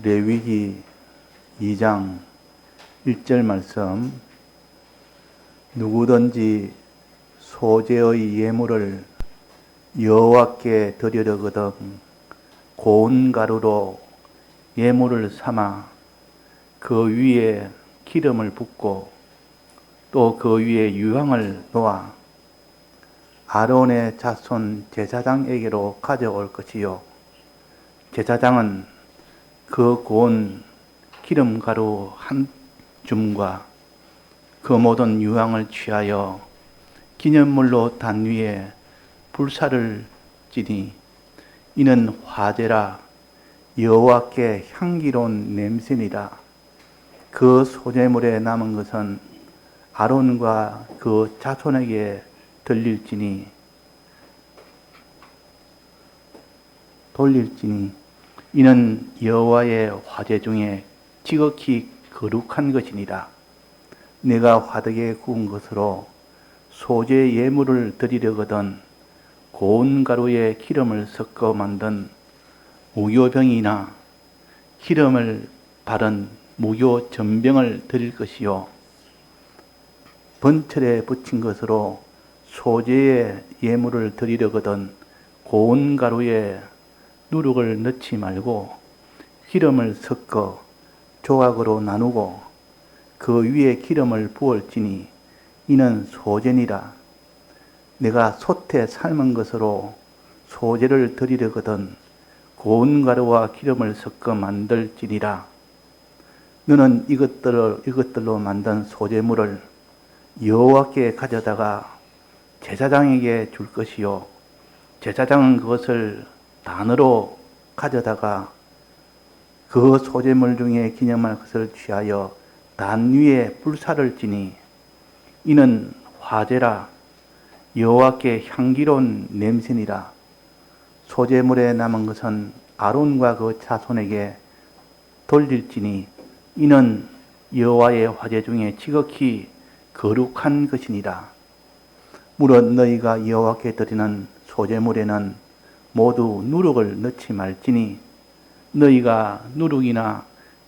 레위기 2장 1절 말씀, 누구든지 소재의 예물을 여호와께 드리려거든 고운 가루로 예물을 삼아 그 위에 기름을 붓고 또 그 위에 유황을 놓아 아론의 자손 제사장에게로 가져올 것이요, 제사장은 그 고운 기름 가루 한 줌과 그 모든 유황을 취하여 기념물로 단 위에 불사를 지니 이는 화제라 여호와께 향기로운 냄새니라. 그 소재물에 남은 것은 아론과 그 자손에게 돌릴지니 이는 여호와의 화제 중에 지극히 거룩한 것이니라. 내가 화덕에 구운 것으로 소재 예물을 드리려거든 고운 가루에 기름을 섞어 만든 무교병이나 기름을 바른 무교 전병을 드릴 것이요, 번철에 붙인 것으로 소재의 예물을 드리려거든 고운 가루에 누룩을 넣지 말고 기름을 섞어 조각으로 나누고 그 위에 기름을 부을지니 이는 소재니라. 내가 솥에 삶은 것으로 소재를 드리려거든 고운 가루와 기름을 섞어 만들지니라. 너는 이것들로 만든 소재물을 여호와께 가져다가 제사장에게 줄 것이요, 제사장은 그것을 단으로 가져다가 그 소재물 중에 기념할 것을 취하여 단 위에 불사를 지니 이는 화제라 여호와께 향기로운 냄새니라. 소재물에 남은 것은 아론과 그 자손에게 돌릴지니 이는 여호와의 화제 중에 지극히 거룩한 것이니라. 물론 너희가 여호와께 드리는 소재물에는 모두 누룩을 넣지 말지니 너희가 누룩이나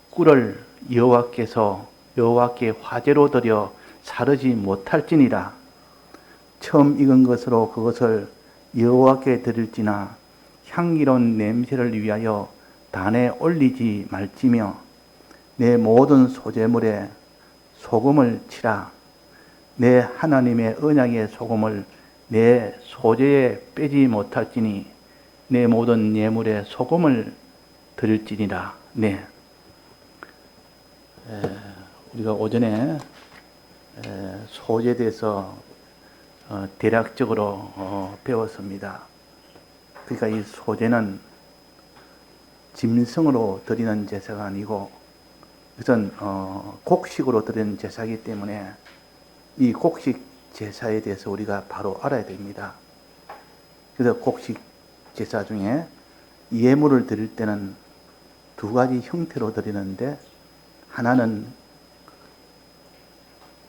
꿀을 여호와께 화제로 드려 사르지 못할지니라. 처음 익은 것으로 그것을 여호와께 드릴지나 향기로운 냄새를 위하여 단에 올리지 말지며 내 모든 소재물에 소금을 치라. 내 하나님의 언약의 소금을 내 소재에 빼지 못할지니 내 모든 예물에 소금을 드릴지니라. 네. 우리가 오전에 소재에 대해서 대략적으로 배웠습니다. 그러니까 이 소재는 짐승으로 드리는 제사가 아니고 이것은 곡식으로 드리는 제사이기 때문에 이 곡식 제사에 대해서 우리가 바로 알아야 됩니다. 그래서 곡식 제사 중에 예물을 드릴 때는 두 가지 형태로 드리는데, 하나는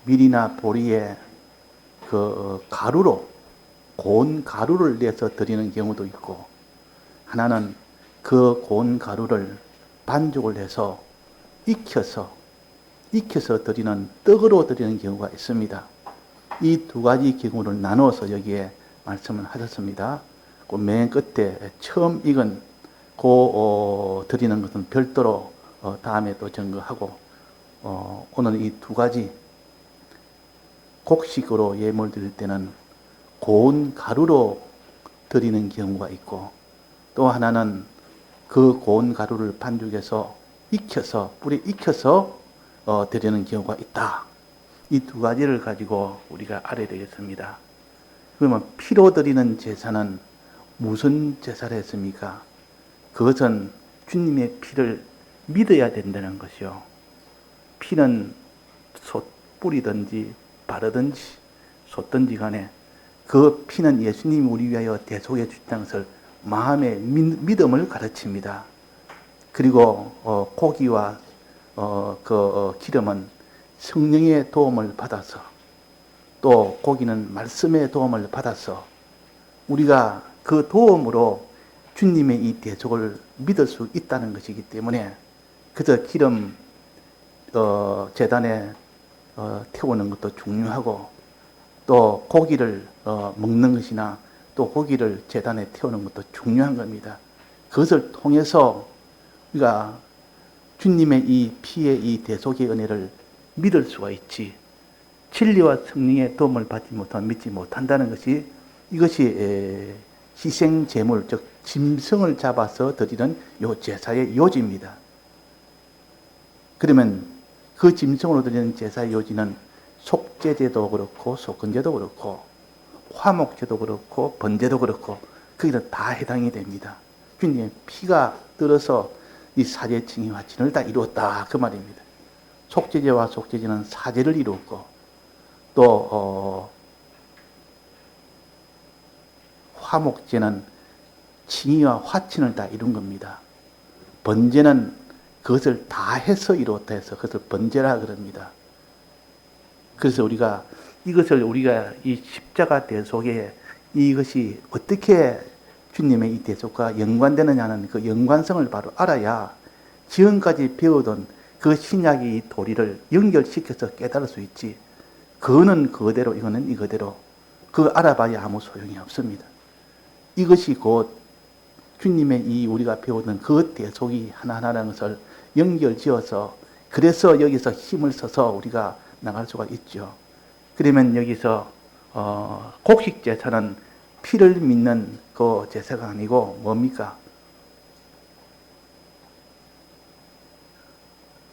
밀이나 보리에 그 가루로 고운 가루를 내서 드리는 경우도 있고, 하나는 그 고운 가루를 반죽을 해서 익혀서 드리는 떡으로 드리는 경우가 있습니다. 이 두 가지 경우를 나누어서 여기에 말씀을 하셨습니다. 그 맨 끝에 처음 익은 드리는 것은 별도로 다음에 또 증거하고, 오늘 이 두 가지 곡식으로 예물 드릴 때는 고운 가루로 드리는 경우가 있고, 또 하나는 그 고운 가루를 반죽해서 불에 익혀서 드리는 경우가 있다. 이 두 가지를 가지고 우리가 알아야 되겠습니다. 그러면 피로 드리는 제사는 무슨 제사를 했습니까? 그것은 주님의 피를 믿어야 된다는 것이요. 피는 뿌리든지 바르든지 쏟든지 간에 그 피는 예수님이 우리 위하여 대속해 주셨다는 것을 마음의 믿음을 가르칩니다. 그리고 고기와 기름은 성령의 도움을 받아서, 또 고기는 말씀의 도움을 받아서 우리가 그 도움으로 주님의 이 대속을 믿을 수 있다는 것이기 때문에 그저 기름 제단에 태우는 것도 중요하고, 또 고기를 먹는 것이나 또 고기를 제단에 태우는 것도 중요한 겁니다. 그것을 통해서 우리가 주님의 이 피의 이 대속의 은혜를 믿을 수가 있지, 진리와 성령의 도움을 받지 못하면 믿지 못한다는 것이, 이것이 희생 제물, 즉 짐승을 잡아서 드리는 요 제사의 요지입니다. 그러면 그 짐승으로 드리는 제사의 요지는 속죄제도 그렇고 속건제도 그렇고 화목제도 그렇고 번제도 그렇고 거기는 다 해당이 됩니다. 주님의 피가 들어서 이 사제 징의와 진을 다 이루었다, 그 말입니다. 속죄제와 속죄제는 사제를 이루었고, 또 화목제는 징의와 화친을 다 이룬 겁니다. 번제는 그것을 다 해서 이루었다 해서 그것을 번제라 그럽니다. 그래서 우리가 이 십자가 대속에 이것이 어떻게 주님의 이 대속과 연관되느냐는 그 연관성을 바로 알아야 지금까지 배우던 그 신약의 이 도리를 연결시켜서 깨달을 수 있지, 그거는 그대로 이거는 이거대로 그거 알아봐야 아무 소용이 없습니다. 이것이 곧 주님의 이 우리가 배우던 그 대속이 하나하나라는 것을 연결지어서, 그래서 여기서 힘을 써서 우리가 나갈 수가 있죠. 그러면 여기서 곡식 제사는 피를 믿는 그 제사가 아니고 뭡니까?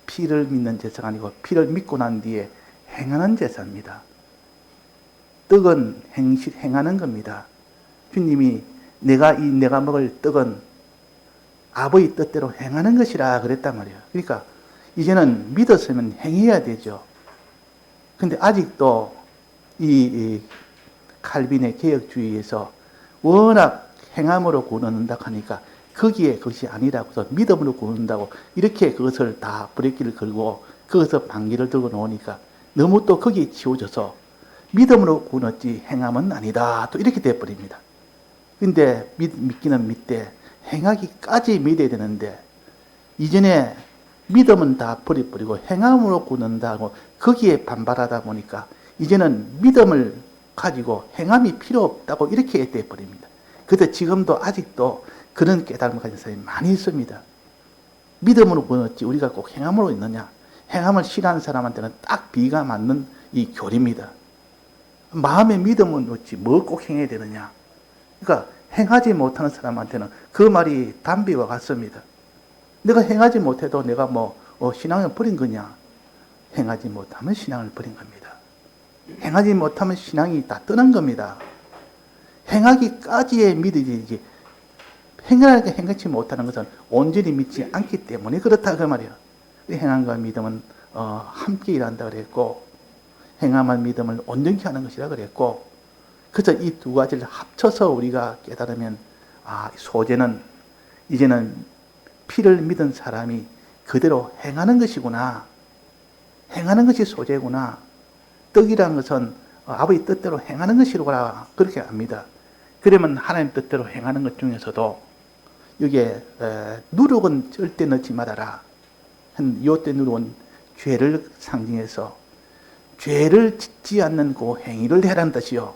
피를 믿는 제사가 아니고 피를 믿고 난 뒤에 행하는 제사입니다. 떡은 행하는 겁니다. 주님이 내가 먹을 떡은 아버지 뜻대로 행하는 것이라 그랬단 말이에요. 그러니까 이제는 믿었으면 행해야 되죠. 근데 아직도 이 칼빈의 개혁주의에서 워낙 행함으로 구원한다 하니까 거기에 그것이 아니라고 해서 믿음으로 구원한다고 이렇게 그것을 다 브레이크를 걸고 거기서 방귀를 들고 놓으니까 너무 또 거기에 치워져서 믿음으로 구원했지 행함은 아니다, 또 이렇게 돼버립니다. 근데 믿기는 믿되 행하기까지 믿어야 되는데, 이전에 믿음은 다 버려버리고 행함으로 구원한다고 거기에 반발하다 보니까 이제는 믿음을 가지고 행함이 필요 없다고 이렇게 돼버립니다. 그런데 지금도 아직도 그런 깨달음을 가진 사람이 많이 있습니다. 믿음으로 구원했지 우리가 꼭 행함으로 있느냐? 행함을 싫어하는 사람한테는 딱 비가 맞는 이 교리입니다. 마음의 믿음은 없지 뭘 꼭 행해야 되느냐? 그러니까 행하지 못하는 사람한테는 그 말이 담비와 같습니다. 내가 행하지 못해도 내가 신앙을 버린 거냐? 행하지 못하면 신앙을 버린 겁니다. 행하지 못하면 신앙이 다 떠난 겁니다. 행하기까지의 믿음이지, 행하지 못하는 것은 온전히 믿지 않기 때문에 그렇다 그 말이에요. 행함과 믿음은 함께 일한다 그랬고, 행함한 믿음을 온전히 하는 것이라 그랬고, 그래서 이 두 가지를 합쳐서 우리가 깨달으면, 소재는 이제는 피를 믿은 사람이 그대로 행하는 것이구나. 행하는 것이 소재구나. 떡이라는 것은 아버지 뜻대로 행하는 것이구나. 그렇게 압니다. 그러면 하나님 뜻대로 행하는 것 중에서도 여기에 누룩은 절대 넣지 말아라. 요때 누룩은 죄를 상징해서 죄를 짓지 않는 그 행위를 해라는 뜻이요.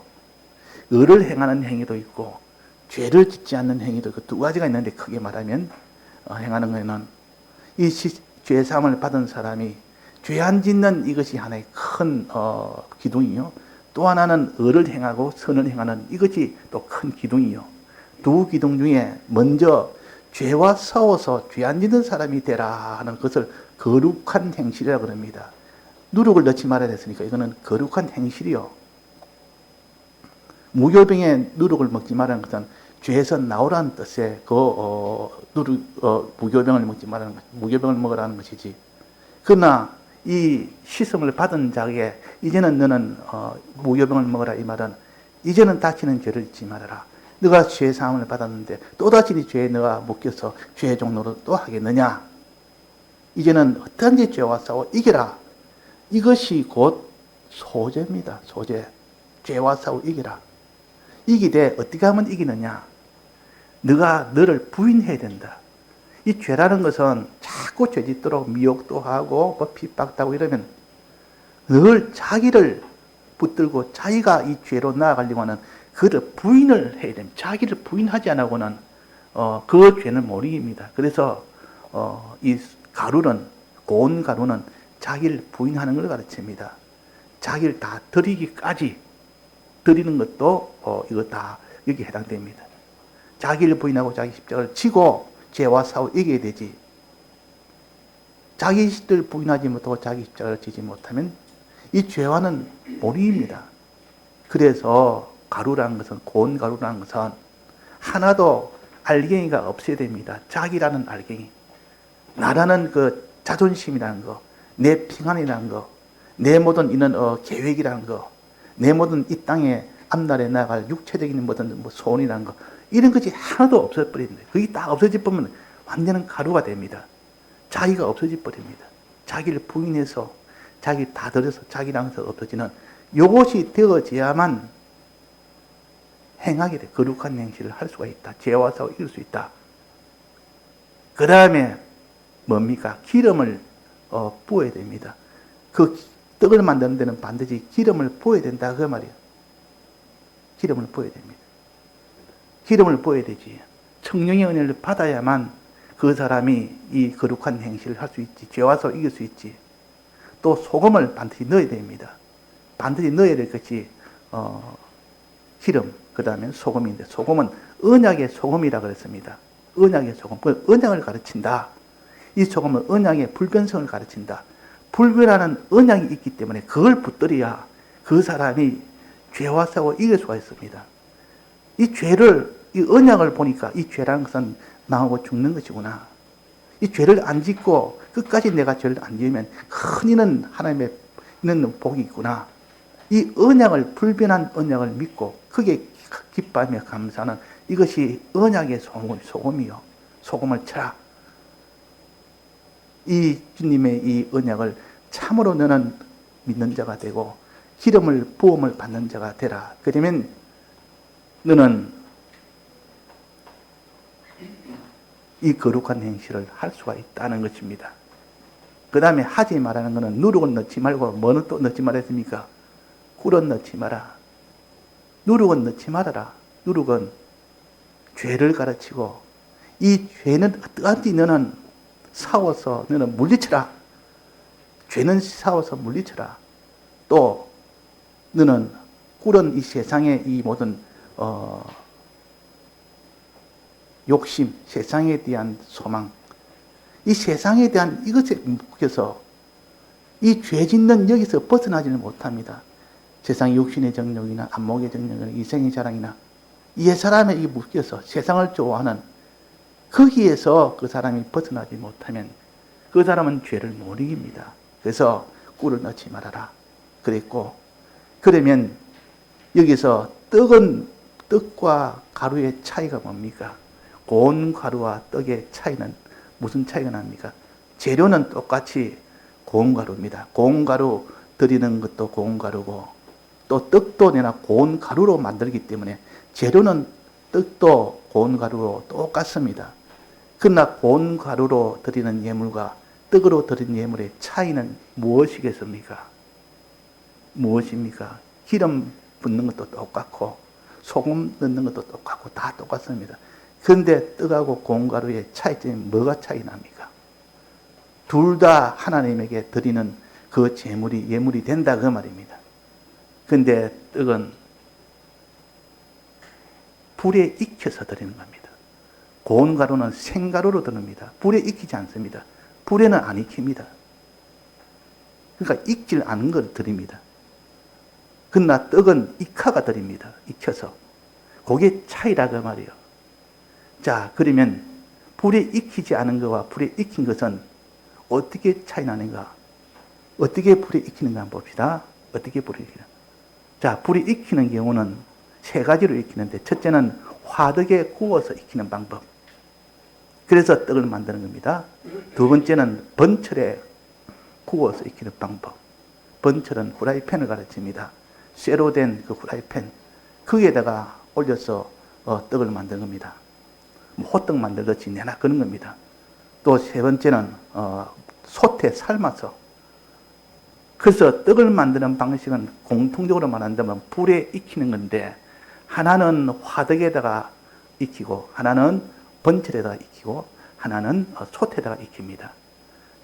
의를 행하는 행위도 있고 죄를 짓지 않는 행위도 있고 두 가지가 있는데, 크게 말하면 행하는 거에는 이 죄사함을 받은 사람이 죄 안 짓는 이것이 하나의 큰 기둥이요. 또 하나는 의를 행하고 선을 행하는 이것이 또 큰 기둥이요. 두 기둥 중에 먼저 죄와 싸워서 죄 안 짓는 사람이 되라 하는 것을 거룩한 행실이라고 합니다. 누룩을 넣지 말아야 됐으니까 이거는 거룩한 행실이요. 무교병에 누룩을 먹지 말라는 것은 죄에서 나오라는 뜻의 무교병을 먹지 말라는 것, 무교병을 먹으라는 것이지. 그러나 이 시험을 받은 자에게 이제는 너는 무교병을 먹으라, 이 말은 이제는 다시는 죄를 짓지 말아라. 너가 죄 사함을 받았는데 또다시 이 죄에 너가 묶여서 죄의 종로로 또 하겠느냐? 이제는 어떠한지 죄와 싸워 이겨라. 이것이 곧 소재입니다. 소재. 죄와 싸워 이겨라. 이기되 어떻게 하면 이기느냐? 너가 너를 부인해야 된다. 이 죄라는 것은 자꾸 죄짓도록 미혹도 하고 뭐 핍박도 하고 이러면 늘 자기를 붙들고 자기가 이 죄로 나아가려고 하는 그를 부인을 해야 됩니다. 자기를 부인하지 않고는 그 죄는 못 이깁니다. 그래서 이 가루는, 고운 가루는 자기를 부인하는 걸 가르칩니다. 자기를 다 드리기까지, 드리는 것도 이거 다 여기에 해당됩니다. 자기를 부인하고 자기 십자가를 지고 죄와 싸워 이겨야 되지. 자기 십자가를 부인하지 못하고 자기 십자가를 지지 못하면 이 죄와는 못 이깁니다. 그래서 가루라는 것은, 고운 가루라는 것은 하나도 알갱이가 없어야 됩니다. 자기라는 알갱이, 나라는 그 자존심이라는 거, 내 평안이라는 거, 내 모든 이런 계획이라는 거, 내 모든 이 땅에 앞날에 나갈 육체적인 모든 소원이라는 거, 이런 것이 하나도 없어버립니다. 그게 딱 없어져 버리면 완전한 가루가 됩니다. 자기가 없어져 버립니다. 자기를 부인해서 자기 다 들여서 자기랑 없어지는 이것이 되어져야만 행하게 돼. 거룩한 행실을 할 수가 있다. 죄와 싸워 이길 수 있다. 그 다음에 뭡니까? 기름을 부어야 됩니다. 그 떡을 만드는 데는 반드시 기름을 부어야 된다 그 말이에요. 기름을 부어야 됩니다. 기름을 부어야 되지. 성령의 은혜를 받아야만 그 사람이 이 거룩한 행실을 할 수 있지. 죄와 싸워 이길 수 있지. 또 소금을 반드시 넣어야 됩니다. 반드시 넣어야 될 것이 기름, 그 다음에 소금인데, 소금은 언약의 소금이라 그랬습니다. 언약의 소금, 그 언약을 가르친다. 이 소금은 언약의 불변성을 가르친다. 불변하는 언약이 있기 때문에 그걸 붙들어야 그 사람이 죄와 싸워 이길 수가 있습니다. 이 죄를, 이 언약을 보니까 이 죄라는 것은 망하고 죽는 것이구나. 이 죄를 안 짓고 끝까지 내가 죄를 안 지으면 큰 이는 하나님의 있는 복이 있구나. 이 언약을, 불변한 언약을 믿고 그게 기뻐하며 감사하는 이것이 언약의 소금이요. 소금을 쳐라. 이 주님의 이 언약을 참으로 너는 믿는 자가 되고 기름을 부음을 받는 자가 되라. 그러면 너는 이 거룩한 행실을 할 수가 있다는 것입니다. 그 다음에 하지 말라는 것은 누룩은 넣지 말고 뭐는 또 넣지 말았습니까? 꿀은 넣지 마라. 누룩은 넣지 말아라. 누룩은 죄를 가르치고 이 죄는 어떠한지 너는 싸워서 너는 물리쳐라. 죄는 싸워서 물리쳐라. 또 너는 꿀은 이 세상의 이 모든 욕심, 세상에 대한 소망, 이 세상에 대한 이것에 묶여서 이 죄 짓는 여기서 벗어나지는 못합니다. 세상 육신의 정욕이나 안목의 정욕이나 이생의 자랑이나 이 사람에 묶여서 세상을 좋아하는 거기에서 그 사람이 벗어나지 못하면 그 사람은 죄를 못 이깁니다. 그래서 꿀을 넣지 말아라 그랬고, 그러면 여기서 떡과 가루의 차이가 뭡니까? 고운 가루와 떡의 차이는 무슨 차이가 납니까? 재료는 똑같이 고운 가루입니다. 고운 가루 드리는 것도 고운 가루고 또 떡도 내나 고운 가루로 만들기 때문에 재료는 떡도 고운 가루로 똑같습니다. 그러나 고운 가루로 드리는 예물과 떡으로 드리는 예물의 차이는 무엇이겠습니까? 무엇입니까? 기름 붓는 것도 똑같고 소금 넣는 것도 똑같고 다 똑같습니다. 그런데 떡하고 고운 가루의 차이점이 뭐가 차이 납니까? 둘 다 하나님에게 드리는 그 제물이 예물이 된다 그 말입니다. 그런데 떡은 불에 익혀서 드리는 겁니다. 고운 가루는 생가루로 드립니다. 불에 익히지 않습니다. 불에는 안 익힙니다. 그러니까 익질 않은 걸 드립니다. 그러나 떡은 익혀가 드립니다. 익혀서. 그게 차이라 그 말이에요. 자, 그러면 불에 익히지 않은 것과 불에 익힌 것은 어떻게 차이 나는가? 어떻게 불에 익히는가 한번 봅시다. 어떻게 불에 익히는가? 자, 불에 익히는 경우는 세 가지로 익히는데, 첫째는 화덕에 구워서 익히는 방법. 그래서 떡을 만드는 겁니다. 두 번째는 번철에 구워서 익히는 방법. 번철은 후라이팬을 가르칩니다. 쇠로 된 그 후라이팬, 거기에다가 올려서 떡을 만드는 겁니다. 호떡 만들듯이 내나 그런 겁니다. 또 세 번째는 솥에 삶아서. 그래서 떡을 만드는 방식은 공통적으로 말한다면 불에 익히는 건데, 하나는 화덕에다가 익히고 하나는 번철에다가 익히고 하나는 솥에다가 익힙니다.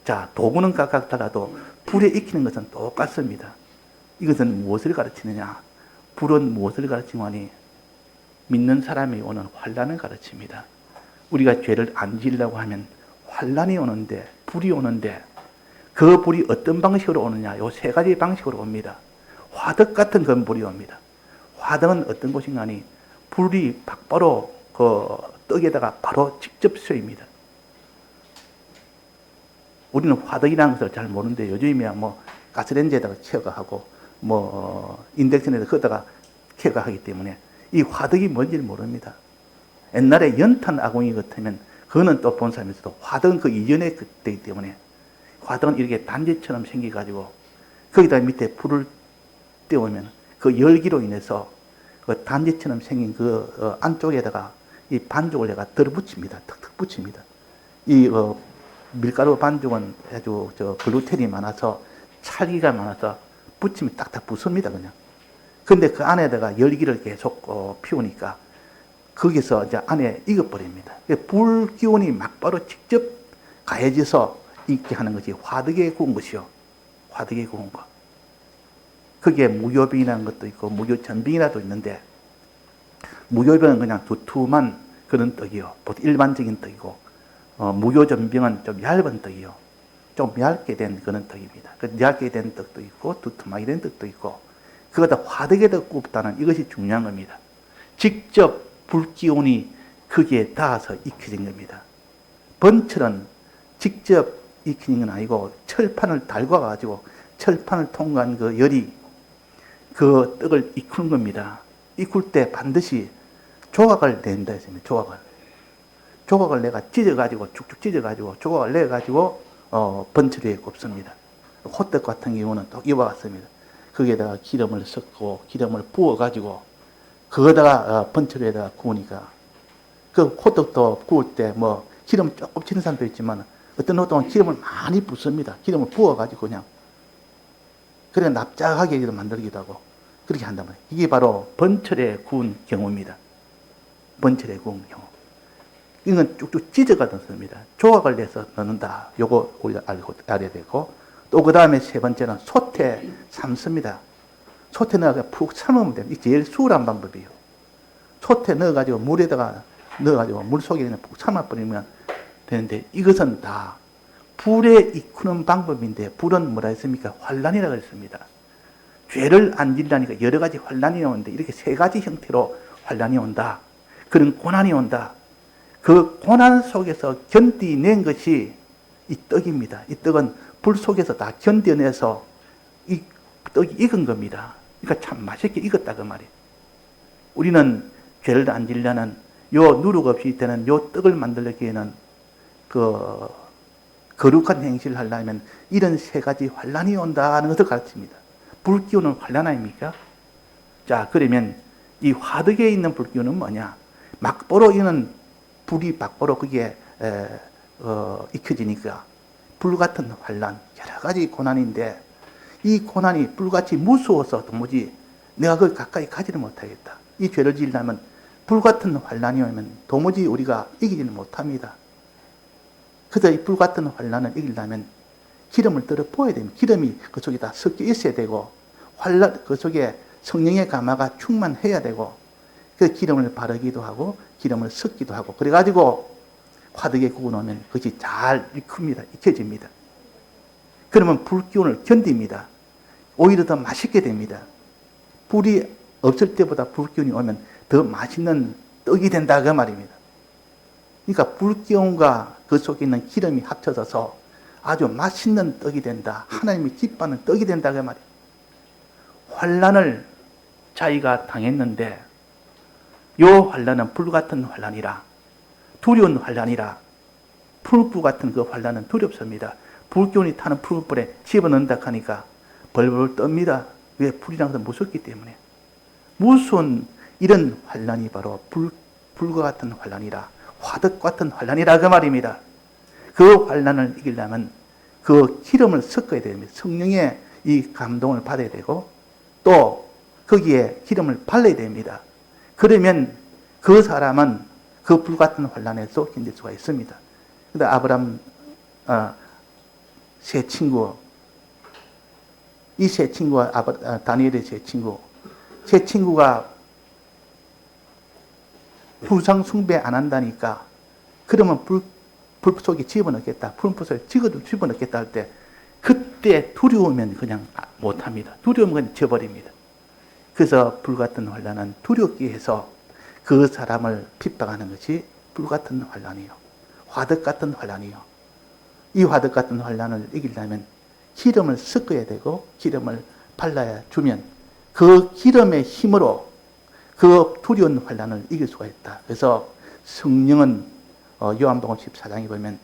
자, 도구는 각각 달라도 불에 익히는 것은 똑같습니다. 이것은 무엇을 가르치느냐? 불은 무엇을 가르치냐니 믿는 사람이 오는 환난을 가르칩니다. 우리가 죄를 안 지으려고 하면 환난이 오는데, 불이 오는데, 그 불이 어떤 방식으로 오느냐? 요 세 가지 방식으로 옵니다. 화덕 같은 그런 불이 옵니다. 화덕은 어떤 것인가 하니 불이 바로 그 떡에다가 바로 직접 쏘입니다. 우리는 화덕이라는 것을 잘 모르는데 요즘이야 뭐 가스레인지에다가 켜가하고 뭐 인덕션에다 거다가 켜가하기 때문에 이 화덕이 뭔지를 모릅니다. 옛날에 연탄 아궁이 같으면 그거는 또 본 사람에서도 화덕은 그 이전에 되기 때문에 화덕은 이렇게 단지처럼 생겨가지고 거기다 밑에 불을 떼우면 그 열기로 인해서 그 단지처럼 생긴 그 안쪽에다가 이 반죽을 내가 들어붙입니다. 턱턱 붙입니다. 이 밀가루 반죽은 아주 글루텐이 많아서 찰기가 많아서 붙이면 딱딱 붙습니다, 그냥. 근데 그 안에다가 열기를 계속 피우니까 거기서 이제 안에 익어버립니다. 불 기운이 막바로 직접 가해져서 익게 하는 것이 화덕에 구운 것이요. 화덕에 구운 것. 거기에 무교병이라는 것도 있고 무교전병이라도 있는데, 무교병은 그냥 두툼한 그런 떡이요. 보통 일반적인 떡이고, 무교전병은 좀 얇은 떡이요. 좀 얇게 된 그런 떡입니다. 그 얇게 된 떡도 있고, 두툼하게 된 떡도 있고, 그거다 화덕에다 굽다는 이것이 중요한 겁니다. 직접 불기운이 거기에 닿아서 익혀진 겁니다. 번철은 직접 익히는 건 아니고 철판을 달궈가지고 철판을 통과한 그 열이 그 떡을 익히는 겁니다. 익힐 때 반드시 조각을 낸다 했습니다. 조각을 내가 찢어가지고 쭉쭉 찢어가지고 조각을 내가지고 번철 위에 굽습니다. 호떡 같은 경우는 또 이와 같습니다. 거기에다가 기름을 섞고 기름을 부어가지고 그거다가 번철 위에다가 구우니까 그 호떡도 구울 때 뭐 기름 조금 치는 사람도 있지만 어떤 호떡은 기름을 많이 붓습니다. 기름을 부어가지고 그냥 그래 납작하게 만들기도 하고 그렇게 한단 말이에요. 이게 바로 번철에 구운 경우입니다. 번철에 구운 경우. 이건 쭉쭉 찢어가 넣습니다. 조각을 내서 넣는다. 요거 우리가 알아야 되고, 또 그 다음에 세 번째는 솥에 삶습니다. 솥에 넣어서 푹 삶으면 됩니다. 이게 제일 수월한 방법이에요. 솥에 넣어가지고 물에다가 넣어가지고 물 속에 그냥 푹 삶아버리면 되는데, 이것은 다 불에 익히는 방법인데, 불은 뭐라 했습니까? 환난이라고 했습니다. 죄를 안 지으려니까 여러 가지 환난이 오는데, 이렇게 세 가지 형태로 환난이 온다. 그런 고난이 온다. 그 고난 속에서 견디낸 것이 이 떡입니다. 이 떡은 불 속에서 다 견뎌내서 이 떡이 익은 겁니다. 그러니까 참 맛있게 익었다 그 말이에요. 우리는 죄를 안 지으려는 요 누룩 없이 되는 요 떡을 만들기에는 그 거룩한 행실을 하려면 이런 세 가지 환난이 온다는 것을 가르칩니다. 불기운은 환난 아닙니까? 자, 그러면 이 화덕에 있는 불기운은 뭐냐? 막보로 이는 불이 막보로 그게 익혀지니까 불같은 환난, 여러 가지 고난인데, 이 고난이 불같이 무서워서 도무지 내가 그걸 가까이 가지를 못하겠다. 이 죄를 지으려면 불같은 환난이 오면 도무지 우리가 이기지는 못합니다. 그래서 이 불같은 환난을 이기려면 기름을 떨어 부어야 됩니다. 기름이 그 속에 다 섞여 있어야 되고, 그 속에 성령의 가마가 충만해야 되고, 그 기름을 바르기도 하고 기름을 섞기도 하고 그래가지고 화덕에 구워 놓으면 그것이 잘 익혀집니다. 그러면 불기운을 견딥니다. 오히려 더 맛있게 됩니다. 불이 없을 때보다 불기운이 오면 더 맛있는 떡이 된다 그 말입니다. 그러니까 불기운과 그 속에 있는 기름이 합쳐져서 아주 맛있는 떡이 된다. 하나님이 기뻐하는 떡이 된다 그 말이에요. 환난을 자기가 당했는데 요 환난은 불같은 환난이라, 두려운 환난이라. 풀불 같은 그 환난은 두렵습니다. 불기운이 타는 풀불에 집어넣는다 하니까 벌벌 떱니다. 왜? 불이라는 것은 무섭기 때문에. 무서운 이런 환난이 바로 불과 같은 환난이라, 화덕 같은 환난이라 그 말입니다. 그 환란을 이기려면 그 기름을 섞어야 됩니다. 성령의 이 감동을 받아야 되고 또 거기에 기름을 발라야 됩니다. 그러면 그 사람은 그 불같은 환란에서 견딜 수가 있습니다. 근데 아브람 세 친구, 이 세 친구와 다니엘의 세 친구가 우상 숭배 안 한다니까 그러면 불 속에 집어넣겠다. 불꽃을 집어넣겠다 할 때 그때 두려우면 그냥 못합니다. 두려우면 그냥 져버립니다. 그래서 불같은 환란은 두렵게 해서 그 사람을 핍박하는 것이 불같은 환란이요. 화덕 같은 환란이요. 이 화덕 같은 환란을 이기려면 기름을 섞어야 되고 기름을 발라야 주면 그 기름의 힘으로 그 두려운 환란을 이길 수가 있다. 그래서 성령은 요한복음 14장에 보면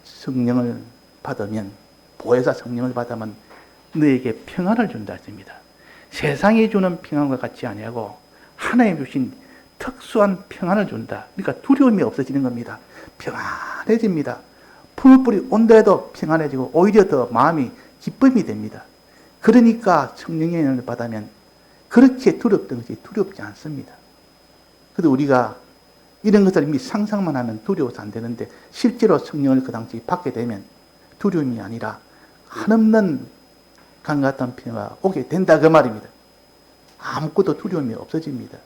성령을 받으면 보혜사 성령을 받으면 너에게 평안을 준다 했습니다. 세상이 주는 평안과 같지 아니하고 하나님 주신 특수한 평안을 준다. 그러니까 두려움이 없어지는 겁니다. 평안해집니다. 풀뿌리 온도에도 평안해지고 오히려 더 마음이 기쁨이 됩니다. 그러니까 성령의 영을 받으면 그렇게 두렵던 것이 두렵지 않습니다. 그래도 우리가 이런 것을 이미 상상만 하면 두려워서 안 되는데 실제로 성령을 그 당시 받게 되면 두려움이 아니라 한없는 강 같은 평화가 오게 된다 그 말입니다. 아무것도 두려움이 없어집니다.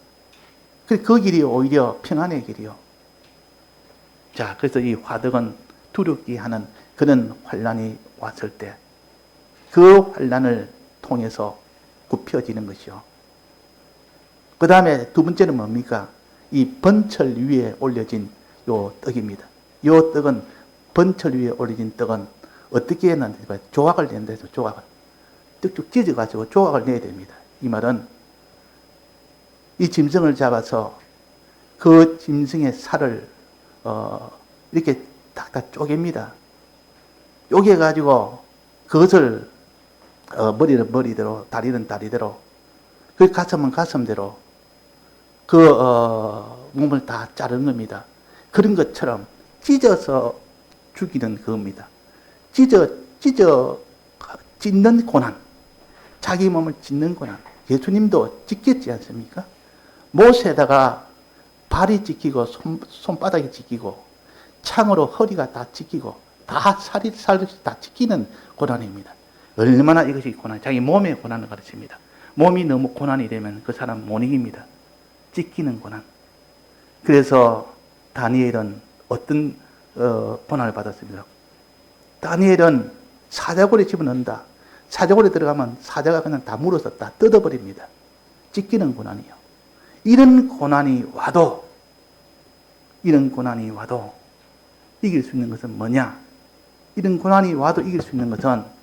그 길이 오히려 평안의 길이요. 자, 그래서 이 화덕은 두렵게 하는 그런 환란이 왔을 때 그 환란을 통해서 굽혀지는 것이요. 그 다음에 두 번째는 뭡니까? 이 번철 위에 올려진 요 떡입니다. 요 떡은 번철 위에 올려진 떡은 어떻게 했는데 조각을 낸다 해서 조각을 쭉쭉 찢어가지고 조각을 내야 됩니다. 이 말은 이 짐승을 잡아서 그 짐승의 살을 이렇게 탁탁 쪼갭니다. 쪼개가지고 그것을 머리는 머리대로 다리는 다리대로 그 가슴은 가슴대로 그 몸을 다 자르는 겁니다. 그런 것처럼 찢어서 죽이는 그겁니다. 찢는 고난, 자기 몸을 찢는 고난. 예수님도 찢겼지 않습니까? 못에다가 발이 찢기고 손바닥이 찢기고 창으로 허리가 다 찢기고 다 살이 다 찢기는 고난입니다. 얼마나 이것이 고난, 자기 몸의 고난을 가르칩니다. 몸이 너무 고난이 되면 그 사람 못 이깁니다. 찢기는 고난. 그래서 다니엘은 어떤 고난을 받았습니까? 다니엘은 사자골에 집어넣는다. 사자골에 들어가면 사자가 그냥 다 물어서 다 뜯어버립니다. 찢기는 고난이요. 이런 고난이 와도 이길 수 있는 것은 뭐냐? 이런 고난이 와도 이길 수 있는 것은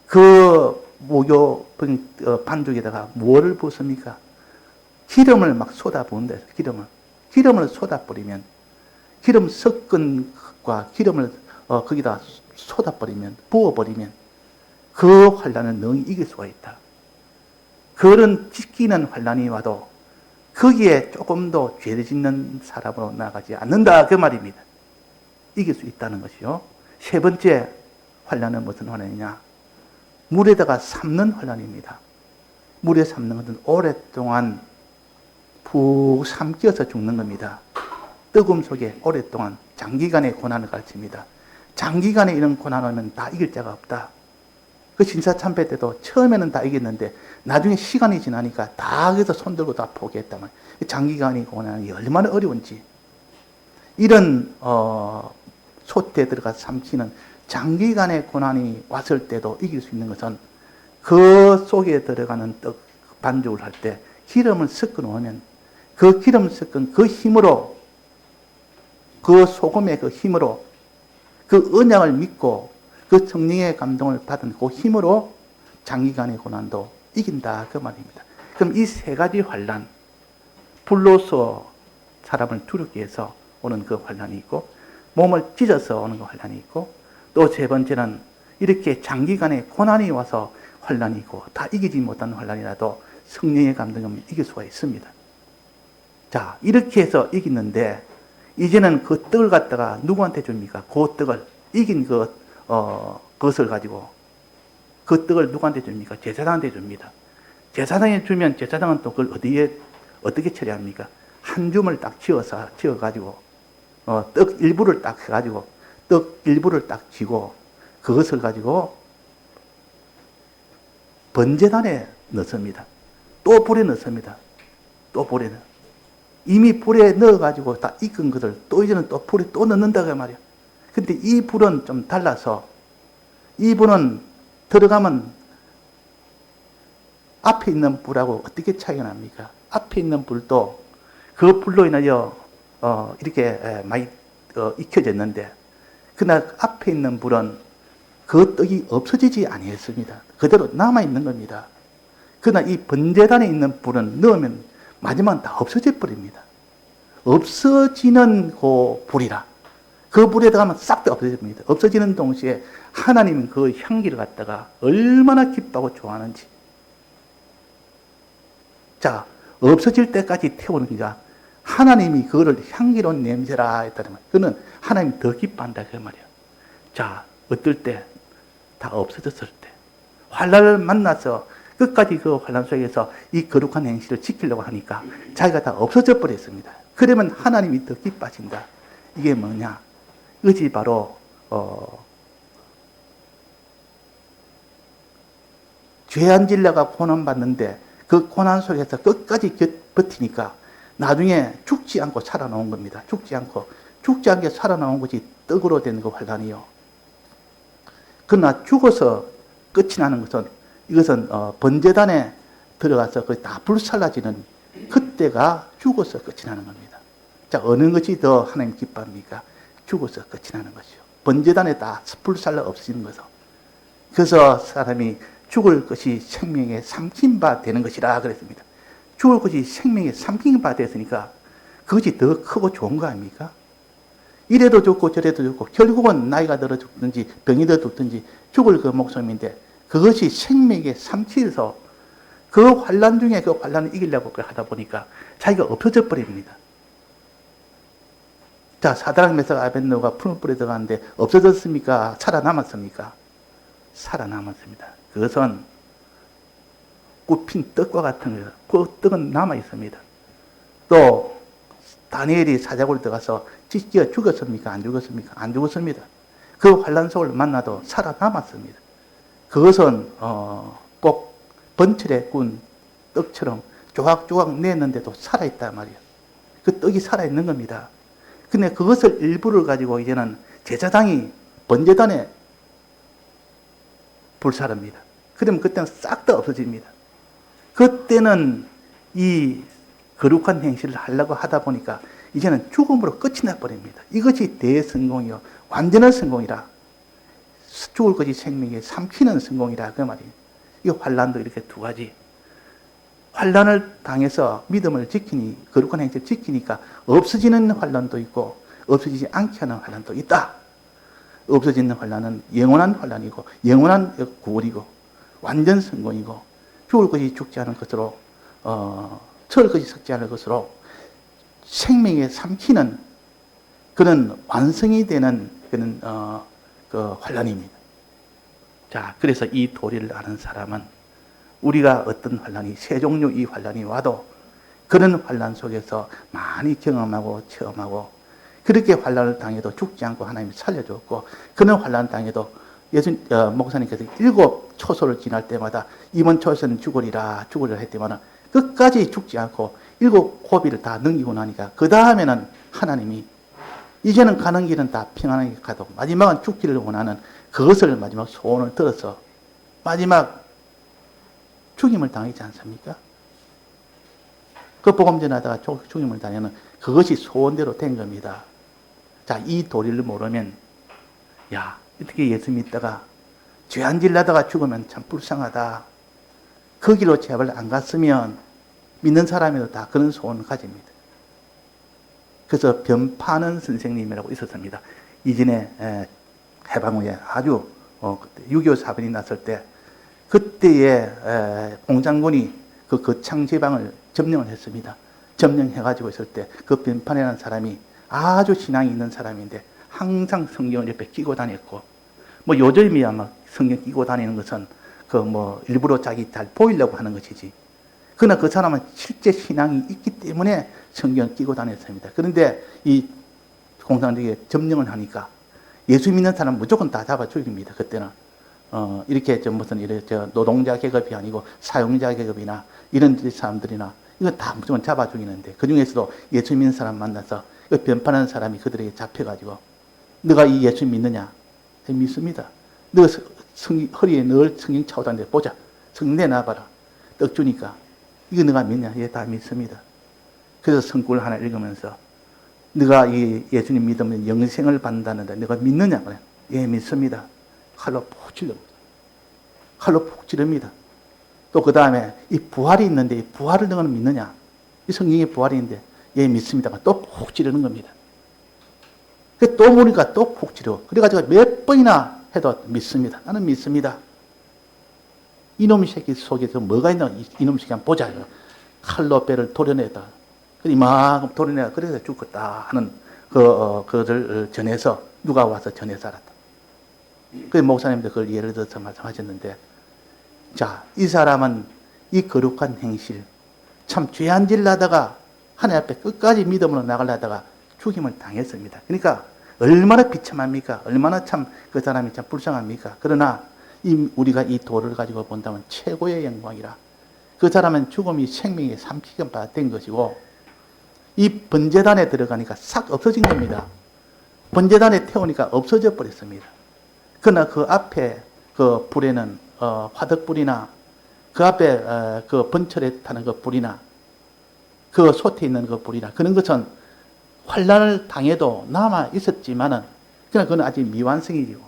그 모교 반죽에다가 뭐를 붓습니까? 기름을 막 쏟아부은다 해서 기름을 쏟아버리면 기름 섞은 것과 기름을 거기다 쏟아버리면 부어버리면 그 환란을 능히 이길 수가 있다. 그런 찢기는 환란이 와도 거기에 조금 더 죄를 짓는 사람으로 나가지 않는다 그 말입니다. 이길 수 있다는 것이요. 세 번째 환란은 무슨 환란이냐? 물에다가 삶는 환란입니다. 물에 삶는 것은 오랫동안 푹 삼켜서 죽는 겁니다. 뜨거움 속에 오랫동안 장기간의 고난을 가르칩니다. 장기간의 이런 고난을 다 이길 자가 없다. 그 신사참배 때도 처음에는 다 이겼는데 나중에 시간이 지나니까 다 그래서 손들고 다 포기했다면 장기간의 고난이 얼마나 어려운지 이런 솥에 들어가 삼키는 장기간의 고난이 왔을 때도 이길 수 있는 것은 그 속에 들어가는 떡 반죽을 할 때 기름을 섞어 놓으면 그 기름 섞은 그 힘으로 그 소금의 그 힘으로 그 언약을 믿고 그 성령의 감동을 받은 그 힘으로 장기간의 고난도 이긴다 그 말입니다. 그럼 이 세 가지 환란, 불로서 사람을 두렵게 해서 오는 그 환란이 있고 몸을 찢어서 오는 그 환란이 있고 또 세 번째는 이렇게 장기간의 고난이 와서 환란이 있고 다 이기지 못한 환란이라도 성령의 감동을 이길 수가 있습니다. 자, 이렇게 해서 이기는데 이제는 그 떡을 갖다가 누구한테 줍니까? 그 떡을 이긴 그것을 가지고 그 떡을 누구한테 줍니까? 제사장한테 줍니다. 제사장에 주면 제사장은 또 그걸 어떻게 처리합니까? 한 줌을 딱 지어가지고 떡 일부를 딱 해가지고 떡 일부를 딱 쥐고 그것을 가지고 번제단에 넣습니다. 또 불에 넣습니다. 또 불에 넣어. 이미 불에 넣어가지고 다 익은 것을 또 이제는 또 불에 또 넣는다고 말이야. 근데 이 불은 좀 달라서 이 불은 들어가면 앞에 있는 불하고 어떻게 차이가 납니까? 앞에 있는 불도 그 불로 인하여 이렇게 많이 익혀졌는데 그러나 앞에 있는 불은 그 떡이 없어지지 아니했습니다. 그대로 남아있는 겁니다. 그러나 이 번제단에 있는 불은 넣으면 마지막은 다 없어져 버립니다. 없어지는 그 불이라. 그 불에 들어가면 싹 다 없어집니다. 없어지는 동시에 하나님은 그 향기를 갖다가 얼마나 기뻐하고 좋아하는지. 자, 없어질 때까지 태우는 자, 하나님이 그거를 향기로운 냄새라 했다는 말. 그는 하나님이 더 기뻐한다 그 말이야. 자, 어떨 때? 다 없어졌을 때. 환난을 만나서 끝까지 그 환난 속에서 이 거룩한 행실을 지키려고 하니까 자기가 다 없어져 버렸습니다. 그러면 하나님이 더 기뻐하신다. 이게 뭐냐? 이것이 바로 죄안 질려가 고난 받는데 그 고난 속에서 끝까지 버티니까 나중에 죽지 않고 살아나온 겁니다. 죽지 않게 살아나온 것이 떡으로 된 그 환난이요. 그러나 죽어서 끝이 나는 것은 이것은 번제단에 들어가서 거의 다 불살라지는 그때가 죽어서 끝이 나는 겁니다. 자, 어느 것이 더 하나님 기뻐합니까? 죽어서 끝이 나는 것이요. 번제단에 다 불살라 없어지는 것이요. 그래서 사람이 죽을 것이 생명에 삼킨 바 되는 것이라 그랬습니다. 죽을 것이 생명에 삼킨 바 됐으니까 그것이 더 크고 좋은 거 아닙니까? 이래도 죽고 저래도 죽고 결국은 나이가 들어 죽든지 병이 들어 죽든지 죽을 그 목숨인데 그것이 생명에 삼키서 그 환난 중에 그 환난을 이기려고 하다 보니까 자기가 없어져 버립니다. 자, 사드락 메삭 아벳느고가 푸른 불에 들어갔는데 없어졌습니까? 살아남았습니까? 살아남았습니다. 그것은 굽힌 떡과 같은 거예요. 그 떡은 남아 있습니다. 또 다니엘이 사자굴에 들어가서 찢겨 죽었습니까? 안 죽었습니까? 안 죽었습니다. 그 환난 속을 만나도 살아남았습니다. 그것은 꼭 번철에 군 떡처럼 조각조각 냈는데도 살아있단 말이에요. 그 떡이 살아있는 겁니다. 근데 그것을 일부를 가지고 이제는 제사장이 번제단에 불사릅니다. 그러면 그때는 싹 다 없어집니다. 그때는 이 거룩한 행실을 하려고 하다 보니까 이제는 죽음으로 끝이 나버립니다. 이것이 대성공이요. 완전한 성공이라. 죽을 것이 생명에 삼키는 성공이라 그 말이에요. 이 환난도 이렇게 두 가지. 환난을 당해서 믿음을 지키니 거룩한 행실을 지키니까 없어지는 환난도 있고 없어지지 않게 하는 환난도 있다. 없어지는 환난은 영원한 환난이고 영원한 구원이고 완전 성공이고 죽을 것이 죽지 않은 것으로 설 것이 썩지 않을 것으로 생명에 삼키는 그런 완성이 되는 그런 그 환난입니다. 자, 그래서 이 도리를 아는 사람은 우리가 어떤 환난이 세 종류 이 환난이 와도 그런 환난 속에서 많이 경험하고 체험하고 그렇게 환난을 당해도 죽지 않고 하나님이 살려줬고 그런 환난을 당해도 목사님께서 7 초소를 지날 때마다 이번 초소는 죽으리라 했더니만 끝까지 죽지 않고 7 고비를 다 넘기고 나니까 그 다음에는 하나님이 이제는 가는 길은 다 평안하게 가도 마지막은 죽기를 원하는 그것을 마지막 소원을 들어서 마지막 죽임을 당하지 않습니까? 그 복음 전하다가 죽임을 당하는 그것이 소원대로 된 겁니다. 자, 이 도리를 모르면 야, 어떻게 예수 믿다가 죄 안 질라다가 죽으면 참 불쌍하다. 그 길로 제발 안 갔으면 믿는 사람에도 다 그런 소원을 가집니다. 그래서 변파는 선생님이라고 있었습니다. 이전에 해방 후에 아주 6.25 사변이 났을 때 그때에 공장군이 그 거창 지방을 점령을 했습니다. 점령해가지고 있을 때 그 변판이라는 사람이 아주 신앙이 있는 사람인데 항상 성경을 옆에 끼고 다녔고, 뭐 요즘이야 막 성경 끼고 다니는 것은 그 뭐 일부러 자기 잘 보이려고 하는 것이지. 그러나 그 사람은 실제 신앙이 있기 때문에 성경을 끼고 다녔습니다. 그런데 이 공산주의에 점령을 하니까 예수 믿는 사람 무조건 다 잡아 죽입니다. 그때는 이렇게 무슨 노동자 계급이 아니고 사용자 계급이나 이런 사람들이나 이거 다 무조건 잡아 죽이는데, 그 중에서도 예수 믿는 사람 만나서 변판하는 사람이 그들에게 잡혀가지고 너가 이 예수 믿느냐? 믿습니다. 너 허리에 늘 성경 차고 다니는데 보자. 성경 내놔봐라. 떡 주니까 이거 너가 믿냐? 예, 다 믿습니다. 그래서 성구를 하나 읽으면서 너가 이 예수님 믿으면 영생을 받는다는데 너가 믿느냐? 그래. 예, 믿습니다. 칼로 푹 찔릅니다. 칼로 푹 찌릅니다. 또 그 다음에 이 부활이 있는데 이 부활을 너는 믿느냐? 이 성경에 부활이 있는데 예, 믿습니다. 또 푹 찌르는 겁니다. 또 모르니까 또 푹 찌르고, 그래가지고 몇 번이나 해도 믿습니다. 나는 믿습니다. 이놈 새끼 속에서 뭐가 있나? 이놈 새끼 한번 보자. 칼로 배를 도려내다. 이만큼 도려내다. 그래서 죽었다 하는 그를 전해서 누가 와서 전해서 알았다. 그 목사님도 그걸 예를 들어서 말씀하셨는데, 자, 이 사람은 이 거룩한 행실, 참 죄안질 하다가 하나님 앞에 끝까지 믿음으로 나가려다가 죽임을 당했습니다. 그러니까 얼마나 비참합니까? 얼마나 참 그 사람이 참 불쌍합니까? 그러나 우리가 이 도를 가지고 본다면 최고의 영광이라. 그 사람은 죽음이 생명의 삼키가 된 것이고, 이 번제단에 들어가니까 싹 없어진 겁니다. 번제단에 태우니까 없어져 버렸습니다. 그러나 그 앞에 그 불에는 화덕불이나 그 앞에 그 번철에 타는 그 불이나 그 솥에 있는 그 불이나 그런 것은 환란을 당해도 남아 있었지만은 그러나 그건 아직 미완성이고,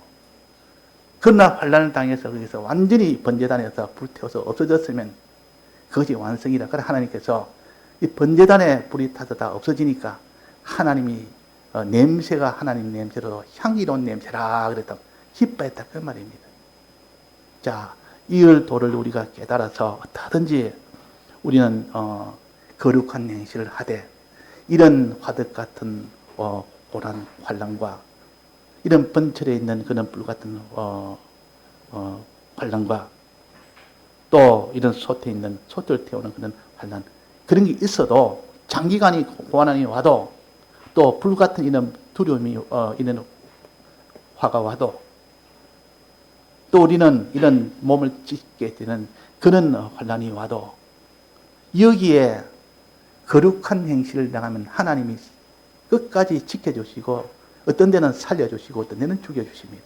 그러나 환란을 당해서 거기서 완전히 번제단에서 불태워서 없어졌으면 그것이 완성이라. 그래 하나님께서 이 번제단에 불이 타서 다 없어지니까 하나님이 냄새가 하나님 냄새로 향기로운 냄새라 그랬다. 기뻐했다 그 말입니다. 자, 이 도를 우리가 깨달아서 어떻든지 우리는 거룩한 행실을 하되, 이런 화덕 같은 고난 환난과 이런 번철에 있는 그런 불 같은 환난과 또 이런 솥에 있는 솥을 태우는 그런 환난, 그런 게 있어도 장기간이 고난이 와도 또 불 같은 이런 두려움이 이런 화가 와도 또 우리는 이런 몸을 찢게 되는 그런 환난이 와도 여기에 거룩한 행실을 당하면 하나님이 끝까지 지켜주시고 어떤 데는 살려주시고 어떤 데는 죽여주십니다.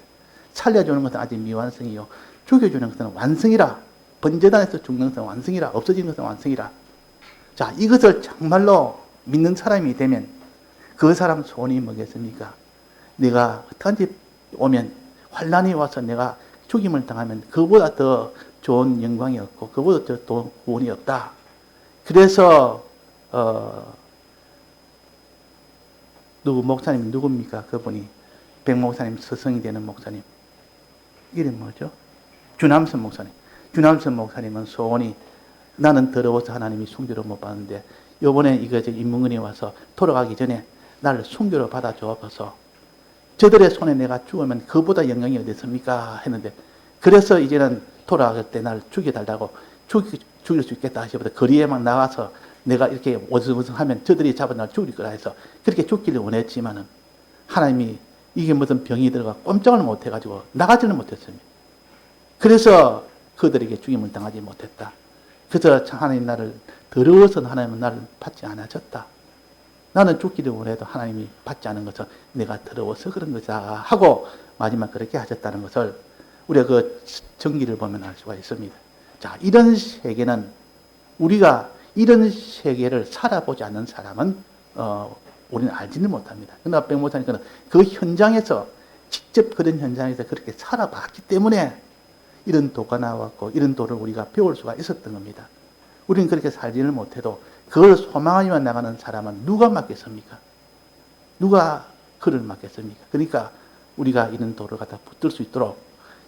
살려주는 것은 아직 미완성이요, 죽여주는 것은 완성이라. 번제단에서 죽는 것은 완성이라. 없어지는 것은 완성이라. 자, 이것을 정말로 믿는 사람이 되면 그 사람 소원이 뭐겠습니까? 내가 어떤지 오면 환난이 와서 내가 죽임을 당하면 그보다 더 좋은 영광이 없고 그보다 더 좋은 구원이 없다. 그래서 목사님 누굽니까? 그분이 백 목사님 스승이 되는 목사님 이름 뭐죠? 주남선 목사님. 주남선 목사님은 소원이, 나는 더러워서 하나님이 순교를 못 받는데 이번에 인문근이 와서 돌아가기 전에 나를 순교를 받아 주옵소서. 저들의 손에 내가 죽으면 그보다 영광이 어디 있습니까? 했는데, 그래서 이제는 돌아갈 때 나를 죽여달라고, 죽일 수 있겠다 하시보다 거리에 막 나가서 내가 이렇게 어슬어슬하면 저들이 잡아 날 죽일 거라 해서 그렇게 죽기를 원했지만은 하나님이 이게 무슨 병이 들어가 꼼짝을 못해가지고 나가지는 못했습니다. 그래서 그들에게 죽임을 당하지 못했다. 그래서 하나님 나를 더러워서 하나님은 나를 받지 않아줬다. 나는 죽기를 원해도 하나님이 받지 않은 것은 내가 더러워서 그런 것이다 하고 마지막 그렇게 하셨다는 것을 우리가 그 전기를 보면 알 수가 있습니다. 자, 이런 세계는 우리가 이런 세계를 살아보지 않는 사람은 우리는 알지는 못합니다. 그러나 백목사님께는 그 현장에서 직접 그런 현장에서 그렇게 살아봤기 때문에 이런 도가 나왔고 이런 도를 우리가 배울 수가 있었던 겁니다. 우리는 그렇게 살지는 못해도 그걸 소망하며 나가는 사람은 누가 맡겠습니까? 누가 그를 맡겠습니까? 그러니까 우리가 이런 도를 갖다 붙들 수 있도록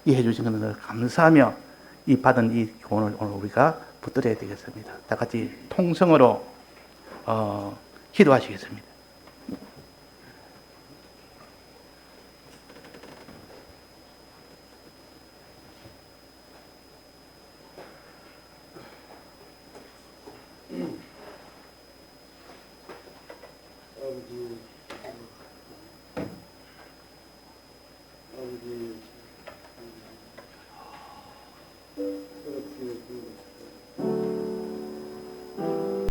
이해 주신 것을 감사하며 이 받은 이 교훈을 오늘 우리가 붙들어야 되겠습니다. 다 같이 통성으로 기도하시겠습니다.